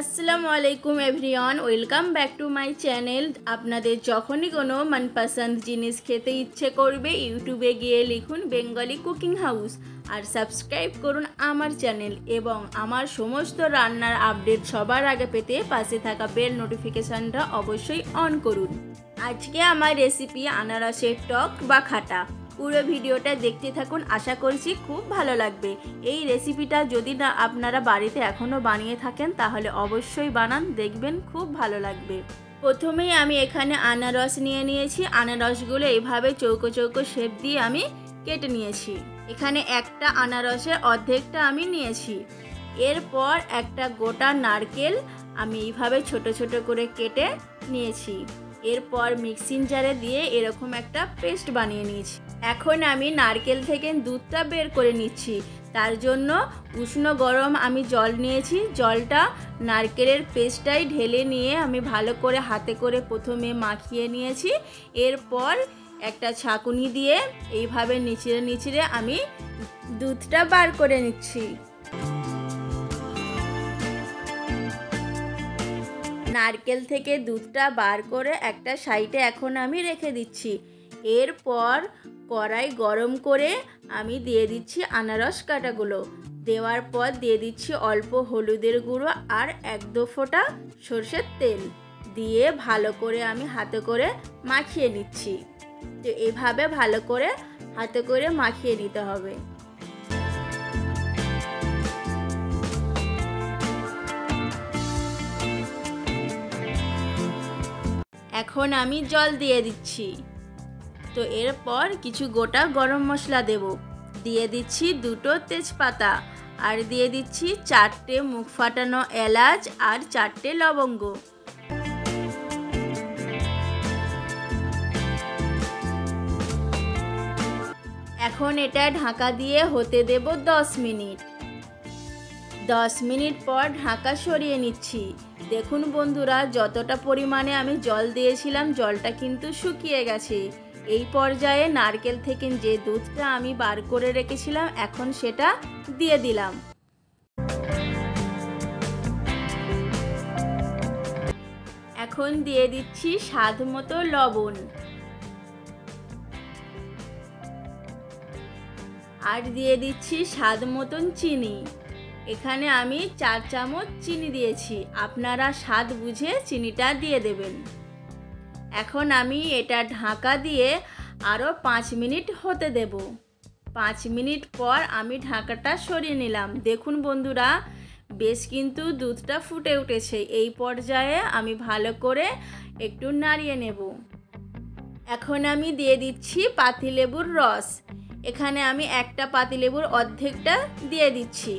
আসসালামু আলাইকুম everyone, welcome back to my channel. আপনাদের যখনই কোনো মনপসন্দ জিনিস খেতে ইচ্ছে করবে ইউটিউবে গিয়ে লিখুন বেঙ্গলি কুকিং হাউস আর সাবস্ক্রাইব করুন আমার চ্যানেল এবং আমার সমস্ত রান্নার আপডেট সবার আগে পেতে পাশে থাকা বেল নোটিফিকেশানটা অবশ্যই অন করুন। আজকে আমার রেসিপি আনারসের টক বা খাটা। পুরো ভিডিওটা দেখতে থাকুন, আশা করছি খুব ভালো লাগবে। এই রেসিপিটা যদি না আপনারা বাড়িতে এখনও বানিয়ে থাকেন তাহলে অবশ্যই বানান, দেখবেন খুব ভালো লাগবে। প্রথমেই আমি এখানে আনারস নিয়ে নিয়েছি। আনারসগুলো এইভাবে চৌকো চৌকো শেপ দিয়ে আমি কেটে নিয়েছি। এখানে একটা আনারসের অর্ধেকটা আমি নিয়েছি। এরপর একটা গোটা নারকেল আমি এইভাবে ছোট ছোট করে কেটে নিয়েছি। এরপর মিক্সিং জারে দিয়ে এরকম একটা পেস্ট বানিয়ে নিয়েছি। এখন আমি নারকেল থেকে দুধটা বের করে নিচ্ছি। তার জন্য উষ্ণ গরম আমি জল নিয়েছি। জলটা নারকেলের পেস্টটাই ঢেলে নিয়ে আমি ভালো করে হাতে করে প্রথমে মাখিয়ে নিয়েছি। এরপর একটা ছাঁকুনি দিয়ে এইভাবে নিচড়ে নিচড়ে আমি দুধটা বার করে নিচ্ছি। নারকেল থেকে দুধটা বার করে একটা সাইডে এখন আমি রেখে দিচ্ছি। এরপর কড়াই গরম করে আমি দিয়ে দিচ্ছি আনারস কাটাগুলো। দেওয়ার পর দিয়ে দিচ্ছি অল্প হলুদের গুঁড়ো আর 1-2 ফোঁটা সরষের তেল দিয়ে ভালো করে আমি হাতে করে মাখিয়ে নিচ্ছি। তো এভাবে ভালো করে হাতে করে মাখিয়ে নিতে হবে। এখন আমি জল দিয়ে দিচ্ছি। তো এরপর কিছু গোটা গরম মশলা দেব। দিয়ে দিচ্ছি 2টো তেজপাতা আর দিয়ে দিচ্ছি 4টে মুখ ফাটানো এলাচ আর 4টে লবঙ্গ। এখন এটা ঢাকা দিয়ে হতে দেব 10 মিনিট। 10 মিনিট পর ঢাকা সরিয়ে নিচ্ছি। দেখুন বন্ধুরা, যতটা পরিমাণে আমি জল দিয়েছিলাম জলটা কিন্তু শুকিয়ে গেছে। এই পর্যায়ে নারকেল থেকে যে দুধটা আমি বার করে রেখেছিলাম এখন সেটা দিয়ে দিলাম। এখন দিয়ে দিচ্ছি স্বাদ মতো লবণ আর দিয়ে দিচ্ছি স্বাদ মতন চিনি। এখানে আমি 4 চামচ চিনি দিয়েছি, আপনারা স্বাদ বুঝে চিনিটা দিয়ে দেবেন। এখন আমি এটা ঢাকা দিয়ে আরও 5 মিনিট হতে দেব। 5 মিনিট পর আমি ঢাকাটা সরিয়ে নিলাম। দেখুন বন্ধুরা, বেশ কিন্তু দুধটা ফুটে উঠেছে। এই পর্যায়ে আমি ভালো করে একটু নাড়িয়ে নেব। এখন আমি দিয়ে দিচ্ছি পাতিলেবুর রস। এখানে আমি একটা পাতিলেবুর অর্ধেকটা দিয়ে দিচ্ছি।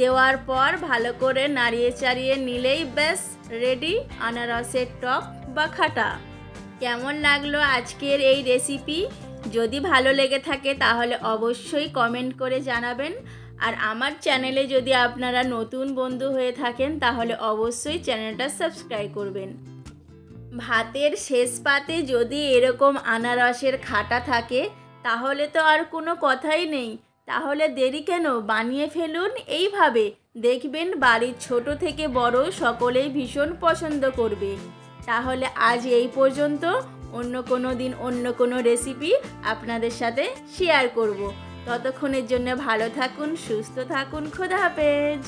দেওয়ার পর ভালো করে নাড়িয়ে চাড়িয়ে নিলেই ব্যাস রেডি আনারসের টক বা খাটা। কেমন লাগলো আজকের এই রেসিপি? যদি ভালো লেগে থাকে তাহলে অবশ্যই কমেন্ট করে জানাবেন। আর আমার চ্যানেলে যদি আপনারা নতুন বন্ধু হয়ে থাকেন তাহলে অবশ্যই চ্যানেলটা সাবস্ক্রাইব করবেন। ভাতের শেষ পাতে যদি এরকম আনারসের খাটা থাকে তাহলে তো আর কোনো কথাই নেই। তাহলে দেরি কেন, বানিয়ে ফেলুন এইভাবে। দেখবেন বাড়ির ছোট থেকে বড় সকলেই ভীষণ পছন্দ করবে। তাহলে আজ এই পর্যন্ত। অন্য কোনো দিন অন্য কোনো রেসিপি আপনাদের সাথে শেয়ার করব। ততক্ষণের জন্য ভালো থাকুন, সুস্থ থাকুন, খোদা হাফেজ।